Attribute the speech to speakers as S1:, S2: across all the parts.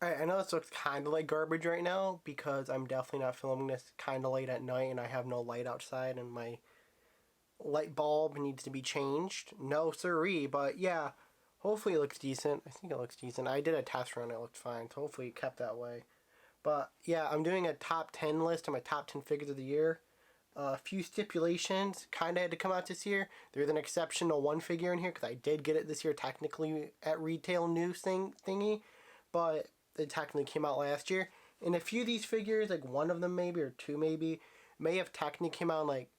S1: Alright, I know this looks kind of like garbage right now because I'm definitely not filming this kind of late at night and I have no light outside and my light bulb needs to be changed. No siree, but yeah, hopefully it looks decent. I think it looks decent. I did a test run, it looked fine, so hopefully it kept that way. But yeah, I'm doing a top 10 list of my top 10 figures of the year. A few stipulations kind of had to come out this year. There's an exception to one figure in here because I did get it this year technically at retail news thingy, but it technically came out last year. And a few of these figures, like one of them maybe or two maybe, may have technically came out in like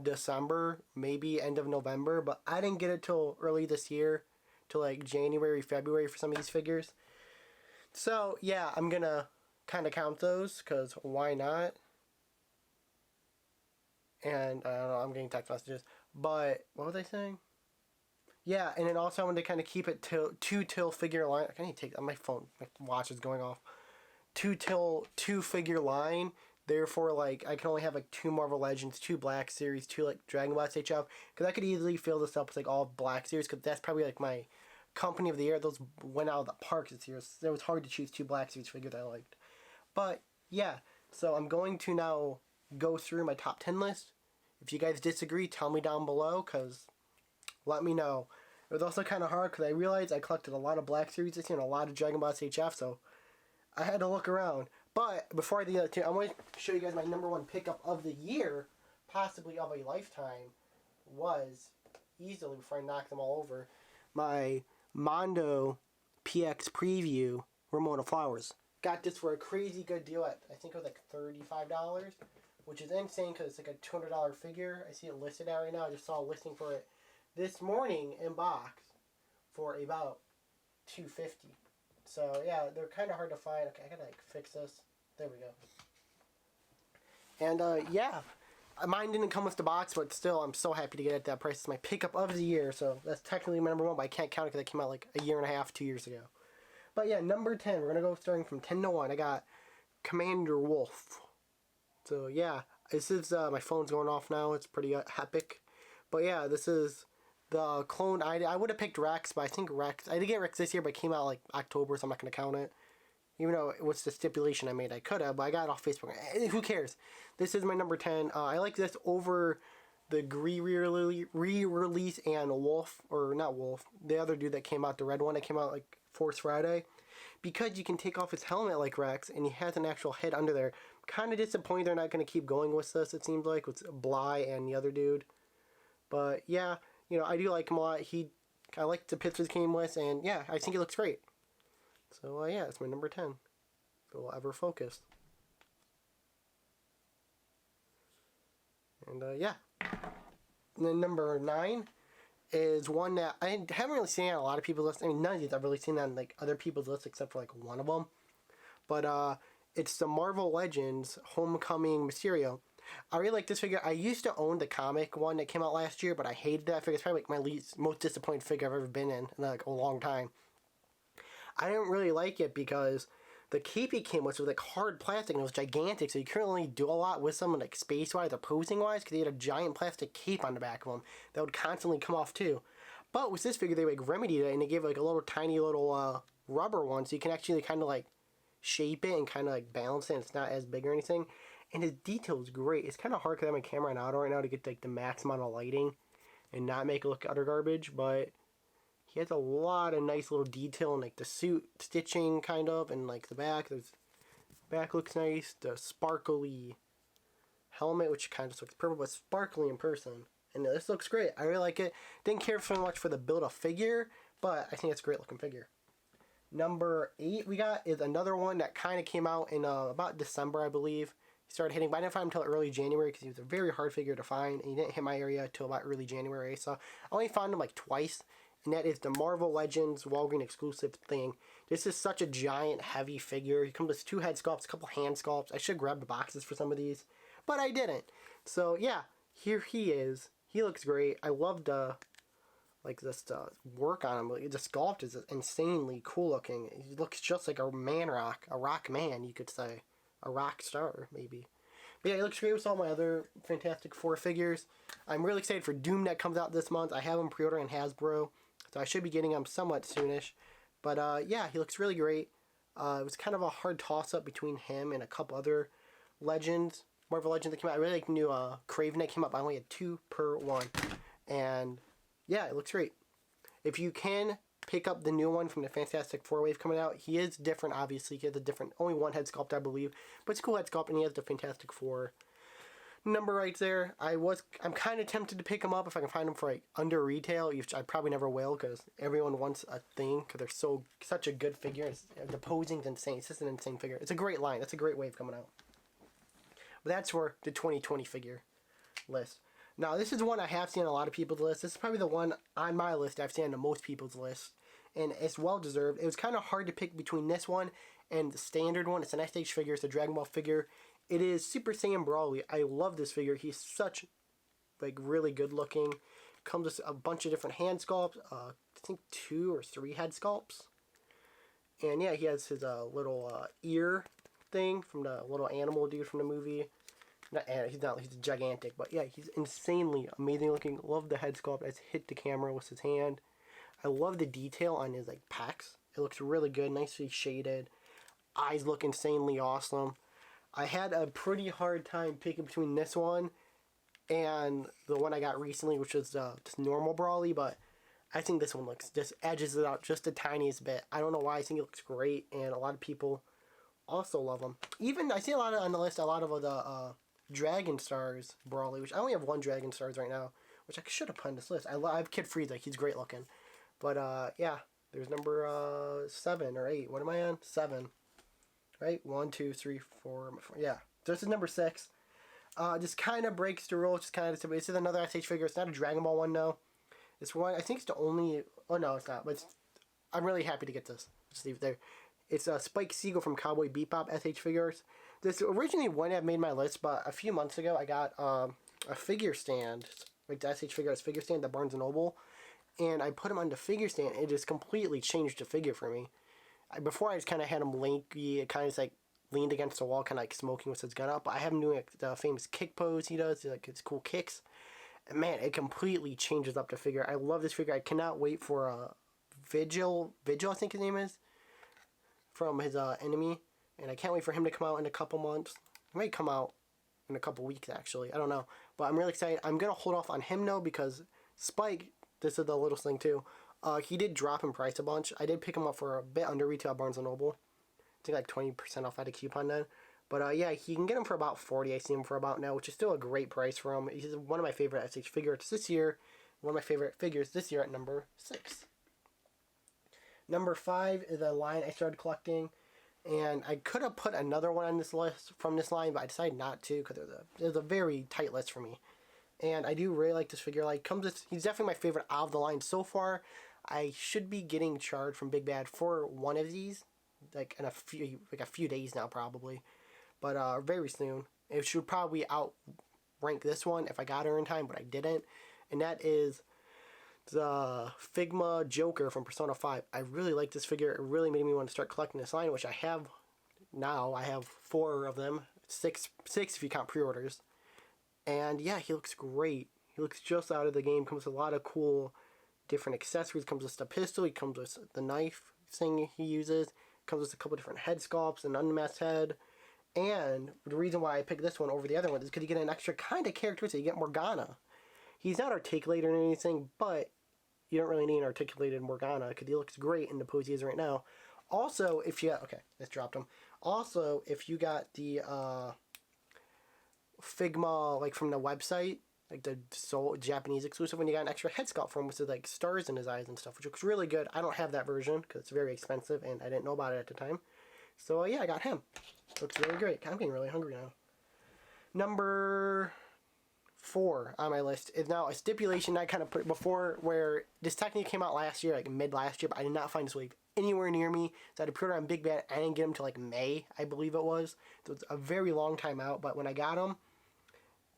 S1: December, maybe end of November, but I didn't get it till early this year, till like January, February for some of these figures. So yeah, I'm gonna kind of count those because why not? And I don't know, I'm getting text messages. But what was I saying? Yeah, and then also I wanted to kind of keep it till figure line. I need to take my phone. My watch is going off. Two figure line. Therefore, like I can only have like two Marvel Legends, two Black Series, two like Dragon Ball SHF. Because I could easily fill this up with like all Black Series. Because that's probably like my company of the year. Those went out of the park this year. So it was hard to choose two Black Series figures I liked. But yeah, so I'm going to now go through my top 10 list. If you guys disagree, tell me down below, because let me know. It was also kind of hard because I realized I collected a lot of Black Series this year and a lot of Dragon Ball HF, so I had to look around. But before I do that, I'm going to show you guys my number one pickup of the year, possibly of a lifetime, was easily, before I knock them all over, my Mondo PX Preview Ramona Flowers. Got this for a crazy good deal at, I think it was like $35, which is insane because it's like a $200 figure. I see it listed out right now. I just saw a listing for it this morning in box for about $250. So yeah, they're kind of hard to find. Okay, I gotta like fix this. There we go. And yeah, mine didn't come with the box, but still, I'm so happy to get it at that price. It's my pickup of the year, so that's technically my number one, but I can't count it because it came out like a year and a half, 2 years ago. But yeah, number 10, we're gonna go starting from 10 to 1. I got Commander Wolf. So yeah, this is, my phone's going off now. It's pretty epic. But yeah, this is the clone. I would have picked Rex, but I think Rex, I did get Rex this year, but it came out like October, so I'm not going to count it. Even though it was the stipulation I made, I could have, but I got it off Facebook. Who cares? This is my number 10. I like this over the re-release and Wolf, or not Wolf, the other dude that came out, the red one that came out like Force Friday. Because you can take off his helmet like Rex, and he has an actual head under there. Kind of disappointed they're not going to keep going with this, it seems like, with Bly and the other dude. But yeah, you know, I do like him a lot. I like the pictures he came with, and yeah, I think he looks great. So yeah, it's my number 10. If it will ever focus. And yeah. And then number 9 is one that I haven't really seen on a lot of people's lists. I mean, none of these I've really seen on like other people's lists except for like one of them. But it's the Marvel Legends Homecoming Mysterio. I really like this figure. I used to own the comic one that came out last year, but I hated that figure. It's probably like my most disappointed figure I've ever been in like a long time. I didn't really like it because the cape he came with was like hard plastic and it was gigantic, so you couldn't really do a lot with someone like space-wise or posing-wise because he had a giant plastic cape on the back of him that would constantly come off too. But with this figure, they like remedied it and they gave like a little tiny little rubber one, so you can actually kind of like shape it and kind of like balance it, and it's not as big or anything. And his detail is great. It's kind of hard because I have my camera on auto right now to get like the max amount of lighting and not make it look utter garbage, but he has a lot of nice little detail in like the suit stitching kind of, and like the back. There's back looks nice. The sparkly helmet, which kind of looks purple but sparkly in person. And this looks great. I really like it. Didn't care so much for the build a figure, but I think it's a great looking figure. Number 8 we got is another one that kind of came out in about December, I believe. He started hitting, but I didn't find him until early January because he was a very hard figure to find, and he didn't hit my area until about early January. So I only found him like twice, and that is the Marvel Legends Walgreens exclusive thing. This is such a giant, heavy figure. He comes with 2 head sculpts, a couple hand sculpts. I should have grabbed the boxes for some of these, but I didn't. So yeah, here he is. He looks great. I love the like this work on him. The sculpt is insanely cool looking. He looks just like a rock man, you could say. A rock star, maybe. But yeah, he looks great with all my other Fantastic Four figures. I'm really excited for Doom that comes out this month. I have him pre-ordered in Hasbro, so I should be getting him somewhat soonish. But yeah, he looks really great. It was kind of a hard toss-up between him and a couple other legends, Marvel Legends that came out. I really like new Kraven that came out, but I only had 2 per one. And yeah, it looks great. If you can pick up the new one from the Fantastic Four wave coming out, he is different, obviously. He has a different, only one head sculpt, I believe. But it's a cool head sculpt, and he has the Fantastic Four number right there. I'm kind of tempted to pick him up if I can find him for like under retail. I probably never will because everyone wants a thing because they're such a good figure. The posing's insane. It's just an insane figure. It's a great line. That's a great wave coming out. But that's for the 2020 figure list. Now this is one I have seen on a lot of people's lists. This is probably the one on my list I've seen on most people's lists, and it's well deserved. It was kind of hard to pick between this one and the standard one. It's an SH figure. It's a Dragon Ball figure. It is Super Saiyan Broly. I love this figure. He's such, like, really good looking. Comes with a bunch of different hand sculpts. I think 2 or 3 head sculpts. And yeah, he has his little ear thing from the little animal dude from the movie. He's gigantic, but yeah, he's insanely amazing looking. Love the head sculpt as hit the camera with his hand. I love the detail on his like pecs. It looks really good, nicely shaded. Eyes look insanely awesome. I had a pretty hard time picking between this one and the one I got recently, which was just normal Brawly, but I think this one just edges it out just the tiniest bit. I don't know why. I think it looks great, and a lot of people also love him. Even, I see a lot on the list, a lot of the Dragon Stars Brawly, which I only have 1 Dragon Stars right now, which I should have put on this list. I have Kid Frieza. He's great looking. But, yeah, there's number 7 or 8. What am I on? 7. Right? 1, 2, 3, 4. Yeah. So this is number 6. Just kind of breaks the rules. Just kind of. This is another SH figure. It's not a Dragon Ball one, though. This one, I think it's the only. Oh no, it's not. But I'm really happy to get this. Just leave it there. It's Spike Siegel from Cowboy Bebop SH figures. This originally wouldn't have made my list, but a few months ago I got a figure stand, like the SH figures figure stand at Barnes & Noble, and I put him on the figure stand. It just completely changed the figure for me. Before I just kind of had him lanky, it kind of just like leaned against the wall, kind of like smoking with his gun up. But I have him doing like, the famous kick pose he does, like his cool kicks. And man, it completely changes up the figure. I love this figure. I cannot wait for Vigil, I think his name is, from his enemy. And I can't wait for him to come out in a couple months. He might come out in a couple weeks, actually. I don't know. But I'm really excited. I'm going to hold off on him, though, because Spike, this is the little thing, too. He did drop in price a bunch. I did pick him up for a bit under retail at Barnes & Noble. I think like 20% off. I had a coupon then. But yeah, he can get him for about $40. I see him for about now, which is still a great price for him. He's one of my favorite SH figures this year. One of my favorite figures this year at number 6. Number 5 is a line I started collecting. And I could have put another one on this list from this line, but I decided not to because there's a very tight list for me. And I do really like this figure. Like, he's definitely my favorite out of the line so far. I should be getting charged from Big Bad for one of these, like in a few days now probably, but very soon. It should probably outrank this one if I got her in time, but I didn't. And that is the Figma Joker from Persona 5. I really like this figure. It really made me want to start collecting this line, which I have now. I have 4 of them, six if you count pre-orders. And yeah, he looks great. He looks just out of the game. Comes with a lot of cool different accessories. Comes with the pistol. He comes with the knife thing he uses. Comes with a couple different head sculpts, an unmasked head. And the reason why I picked this one over the other one is because you get an extra kind of characteristic. You get Morgana. He's not articulated or anything, but you don't really need an articulated Morgana because he looks great in the pose he is right now. Also, if you... Okay, let's drop him. Also, if you got the Figma, like, from the website, like the Japanese exclusive, when you got an extra head sculpt from him with like stars in his eyes and stuff, which looks really good. I don't have that version because it's very expensive and I didn't know about it at the time. So yeah, I got him. Looks really great. I'm getting really hungry now. Number 4 on my list is now a stipulation I kind of put before, where this technically came out last year, like mid last year, but I did not find this wave anywhere near me. So I had to pre-order on Big Bad. I didn't get him till like May, I believe it was. So it's a very long time out, but when I got him,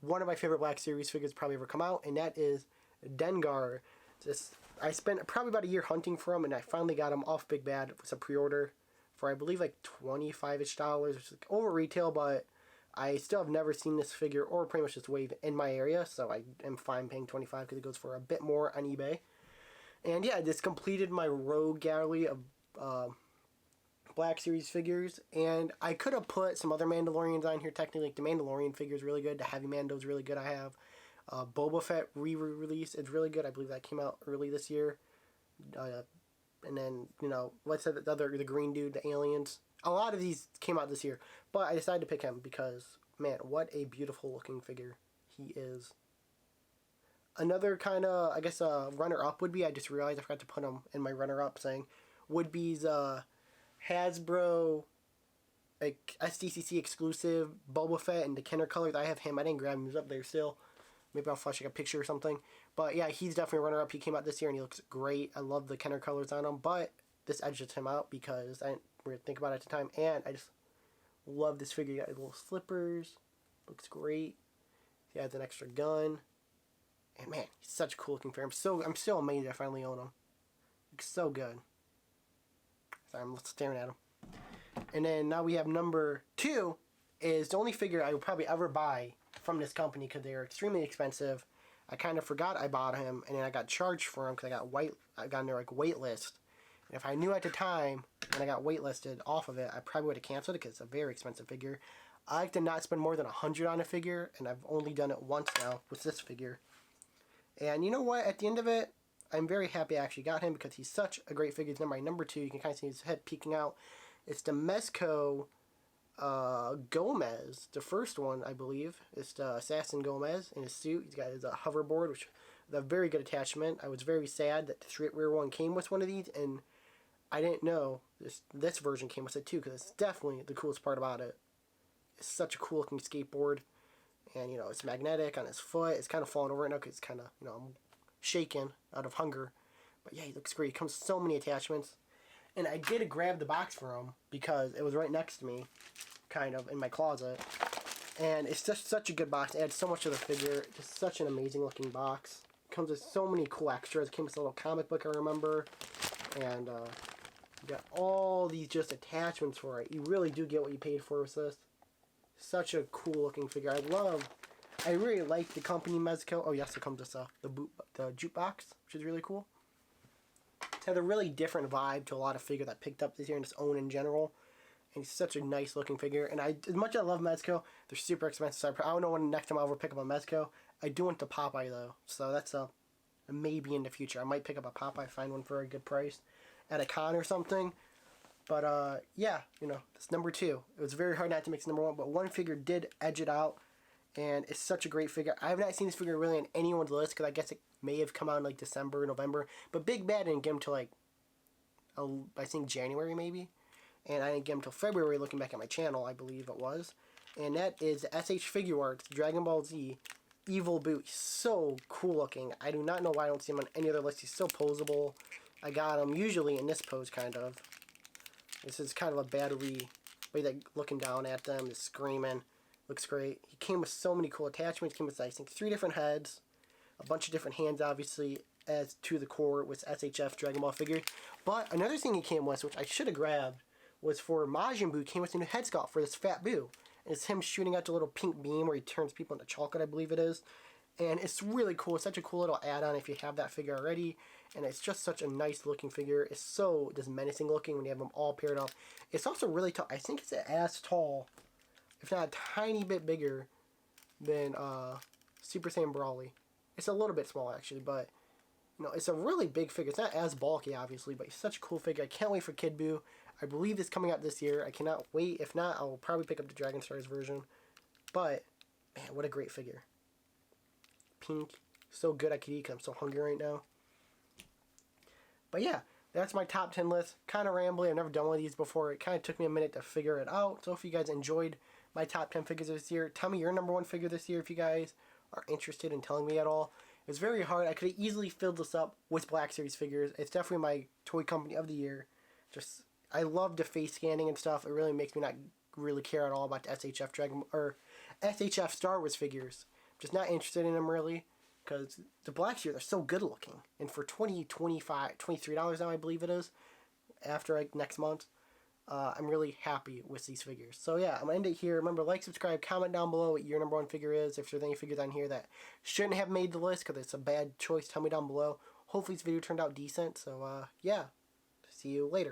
S1: one of my favorite Black Series figures probably ever come out, and that is Dengar. I spent probably about a year hunting for him, and I finally got him off Big Bad with a pre-order for I believe like $25-ish, which is like over retail, but I still have never seen this figure or pretty much this wave in my area, so I am fine paying $25 because it goes for a bit more on eBay. And yeah, this completed my rogue gallery of Black Series figures, and I could have put some other Mandalorians on here. Technically, like the Mandalorian figure is really good. The Heavy Mando is really good. I have Boba Fett re-release. It's really good. I believe that came out early this year. And then, you know, let's say the green dude, the aliens. A lot of these came out this year, but I decided to pick him because, man, what a beautiful looking figure he is. Another kind of, I guess, runner-up would be, I just realized I forgot to put him in my runner-up saying, would be Hasbro, like, SDCC exclusive Boba Fett in the Kenner colors. I have him. I didn't grab him. He's up there still. Maybe I'll flash like a picture or something. But yeah, he's definitely a runner-up. He came out this year and he looks great. I love the Kenner colors on him. But this edges him out because I didn't really think about it at the time. And I just love this figure. You got little slippers. Looks great. He has an extra gun. And man, he's such a cool looking figure. I'm still amazed I finally own him. Looks so good. Sorry, I'm staring at him. And then now we have number 2 is the only figure I would probably ever buy from this company because they're extremely expensive. I kind of forgot I bought him, and then I got charged for him because I got on their like wait list. And if I knew at the time when I got waitlisted off of it, I probably would have canceled it because it's a very expensive figure. I like to not spend more than $100 on a figure, and I've only done it once now with this figure. And you know what? At the end of it, I'm very happy I actually got him because he's such a great figure. He's number 2. You can kind of see his head peeking out. It's the Mezco Gomez, the first one, I believe. It's the Assassin Gomez in his suit. He's got his hoverboard, which is a very good attachment. I was very sad that the rear one came with one of these, and I didn't know this version came with it too, because it's definitely the coolest part about it. It's such a cool looking skateboard, and you know, it's magnetic on his foot. It's kind of falling over right now because it's kind of, you know, I'm shaking out of hunger. But yeah, he looks great. He comes with so many attachments. And I did grab the box for him because it was right next to me, kind of, in my closet. And it's just such a good box. It adds so much to the figure. Just such an amazing looking box. It comes with so many cool extras. It came with a little comic book, I remember. And you got all these just attachments for it. You really do get what you paid for with this. Such a cool looking figure. I really like the company Mezco. Oh yes, it comes with the jukebox, which is really cool. It's had a really different vibe to a lot of figures I picked up this year and just own in general. And he's such a nice looking figure. And as much as I love Mezco, they're super expensive. So I don't know when next time I'll ever pick up a Mezco. I do want the Popeye though. So that's a maybe in the future. I might pick up a Popeye, find one for a good price at a con or something. But yeah, you know, it's number 2. It was very hard not to make it number 1, but one figure did edge it out. And it's such a great figure. I have not seen this figure really on anyone's list because I guess it may have come out in like December, November. But Big Bad didn't get him till like, I think January maybe. And I didn't get him till February looking back at my channel, I believe it was. And that is the SH Figuarts Dragon Ball Z Evil Boot. He's so cool looking. I do not know why I don't see him on any other list. He's so posable. I got him usually in this pose kind of. This is kind of a battery way that looking down at them, just screaming. Looks great. He came with so many cool attachments. He came with, I think, 3 different heads. A bunch of different hands, obviously, as to the core with SHF Dragon Ball figure. But another thing he came with, which I should have grabbed, was for Majin Buu, came with a new head sculpt for this Fat Buu. And it's him shooting out the little pink beam where he turns people into chocolate, I believe it is. And it's really cool. It's such a cool little add-on if you have that figure already. And it's just such a nice looking figure. It's so just menacing looking when you have them all paired up. It's also really tall. I think it's as tall, if not a tiny bit bigger, than Super Saiyan Broly. It's a little bit small actually, but you know, it's a really big figure. It's not as bulky obviously, but it's such a cool figure. I can't wait for Kid Buu. I believe it's coming out this year. I cannot wait. If not, I'll probably pick up the Dragon Stars version. But man, what a great figure. Pink, so good I could eat because I'm so hungry right now. But yeah, that's my top 10 list. Kind of rambly. I've never done one of these before. It kind of took me a minute to figure it out. So if you guys enjoyed my top 10 figures this year, tell me your number 1 figure this year if you guys are interested in telling me at all. It was very hard. I could have easily filled this up with Black Series figures. It's definitely my toy company of the year. Just, I love the face scanning and stuff. It really makes me not really care at all about the SHF Dragon or SHF Star Wars figures. Just not interested in them really. Because the Black Series are so good looking. And for $20, $25, $23 now I believe it is, after like next month, I'm really happy with these figures. So yeah, I'm going to end it here. Remember, like, subscribe, comment down below what your number 1 figure is. If there's any figures on here that shouldn't have made the list because it's a bad choice, tell me down below. Hopefully this video turned out decent. So yeah, see you later.